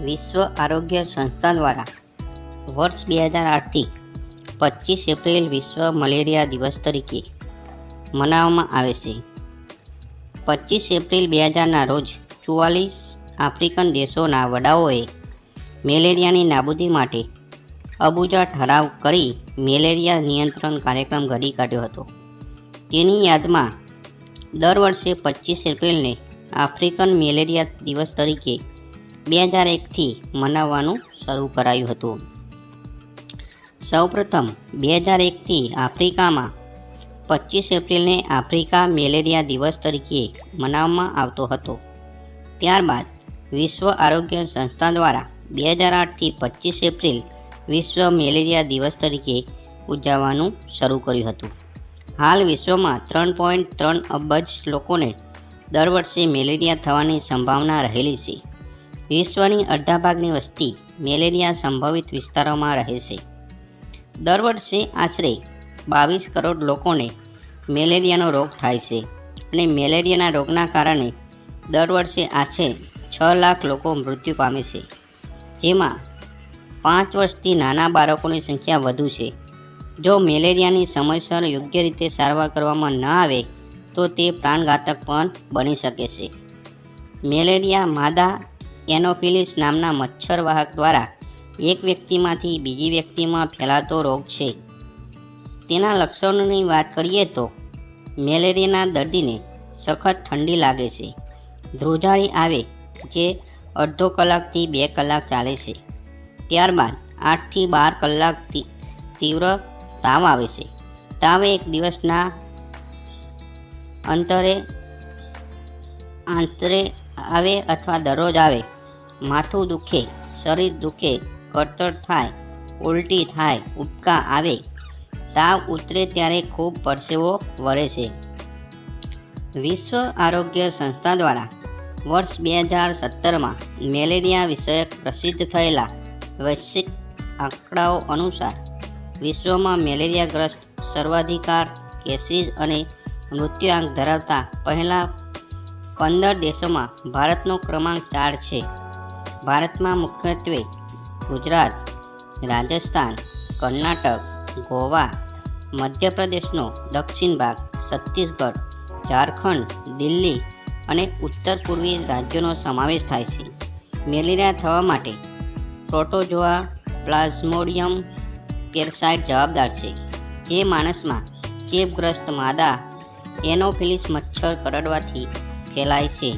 વિશ્વ આરોગ્ય સંસ્થા દ્વારા વર્ષ 2008થી 25 એપ્રિલ વિશ્વ મલેરિયા દિવસ તરીકે મનાવવામાં આવે છે. 25 એપ્રિલ 2000ના રોજ 44 આફ્રિકન દેશોના વડાઓએ મેલેરિયાની નાબૂદી માટે અબુજા ઠરાવ કરી મેલેરિયા નિયંત્રણ કાર્યક્રમ ઘડી કાઢ્યો હતો. તેની યાદમાં દર વર્ષે 25 એપ્રિલને આફ્રિકન મેલેરિયા દિવસ તરીકે 2001થી મનાવવાનું શરૂ કરાયું હતું. સૌપ્રથમ 2001થી આફ્રિકામાં 25 એપ્રિલને આફ્રિકા મેલેરિયા દિવસ તરીકે મનાવવામાં આવતો હતો. ત્યારબાદ વિશ્વ આરોગ્ય સંસ્થા દ્વારા 2008થી 25 એપ્રિલ વિશ્વ મેલેરિયા દિવસ તરીકે ઉજવવાનું શરૂ કર્યું હતું. હાલ વિશ્વમાં 3.3 અબજ લોકોને દર વર્ષે મેલેરિયા થવાની સંભાવના રહેલી છે. વિશ્વની અડધા ભાગની વસ્તી મેલેરિયા સંભવિત વિસ્તારોમાં રહે છે. દર વર્ષે આશરે 22 કરોડ લોકોને મેલેરિયાનો રોગ થાય છે અને મેલેરિયાના રોગના કારણે દર વર્ષે આશરે 6 લાખ લોકો મૃત્યુ પામે છે, જેમાં 5 વર્ષથી નાના બાળકોની સંખ્યા વધુ છે. જો મેલેરિયાની સમયસર યોગ્ય રીતે સારવાર કરવામાં ન આવે તો તે પ્રાણઘાતક પણ બની શકે છે. મેલેરિયા માદા એનોફિલિસ નામના મચ્છરવાહક દ્વારા એક વ્યક્તિમાંથી બીજી વ્યક્તિમાં ફેલાતો રોગ છે. તેના લક્ષણોની વાત કરીએ તો મેલેરિયાના દર્દીને સખત ઠંડી લાગે છે, ધ્રુજારી આવે જે અડધો કલાકથી 2 કલાક ચાલે છે. ત્યારબાદ 8 થી 12 કલાક તીવ્ર તાવ આવે છે. તાવ એક દિવસના અંતરે આવે અથવા દરરોજ આવે. માથું દુખે, શરીર દુખે, કળતર થાય, ઉલટી થાય, ઉબકા આવે. તાવ ઉતરે ત્યારે ખૂબ પરસેવો વળે છે. વિશ્વ આરોગ્ય સંસ્થા દ્વારા વર્ષ 2017માં મેલેરિયા વિષયક પ્રસિદ્ધ થયેલા વૈશ્વિક આંકડાઓ અનુસાર વિશ્વમાં મેલેરિયાગ્રસ્ત સર્વાધિકાર કેસીસ અને મૃત્યુઆંક ધરાવતા પહેલા 15 દેશોમાં ભારતનો ક્રમાંક 4 છે. ભારતમાં મુખ્યત્વે ગુજરાત, રાજસ્થાન, કર્ણાટક, ગોવા, મધ્યપ્રદેશનો દક્ષિણ ભાગ, છત્તીસગઢ, ઝારખંડ, દિલ્હી અને ઉત્તર પૂર્વીય રાજ્યોનો સમાવેશ થાય છે. મેલેરિયા થવા માટે પ્રોટોઝોઆ પ્લાઝ્મોડિયમ પેરાસાઇટ જવાબદાર છે, જે માણસમાં ચેપગ્રસ્ત માદા એનોફિલિસ મચ્છર કરડવાથી ફેલાય છે.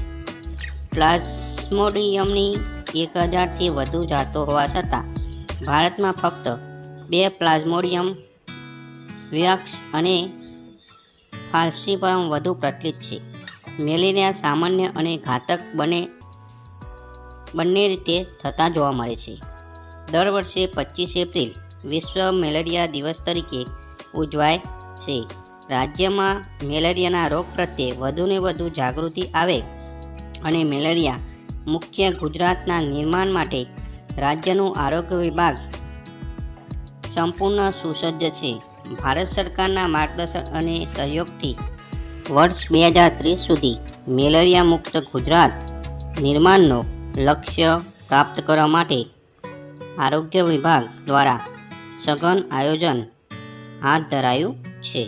પ્લાઝ્મોડિયમની 1000થી વધુ જાતો હોવા છતાં ભારતમાં ફક્ત 2 પ્લાઝ્મોડિયમ વિવાક્સ અને ફાલ્સીપરમ વધુ પ્રચલિત છે. મેલેરિયા સામાન્ય અને ઘાતક બંને રીતે થતા જોવા મળે છે. દર વર્ષે 25 એપ્રિલ વિશ્વ મેલેરિયા દિવસ તરીકે ઉજવાય છે. રાજ્યમાં મેલેરિયાના રોગ પ્રત્યે વધુને વધુ જાગૃતિ આવે અને મેલેરિયા મુખ્ય ગુજરાતના નિર્માણ માટે રાજ્યનું આરોગ્ય વિભાગ સંપૂર્ણ સુસજ્જ છે. ભારત સરકારના માર્ગદર્શન અને સહયોગથી વર્ષ 2030 સુધી મેલેરિયા મુક્ત ગુજરાત નિર્માણનો લક્ષ્ય પ્રાપ્ત કરવા માટે આરોગ્ય વિભાગ દ્વારા સઘન આયોજન હાથ ધરાયું છે.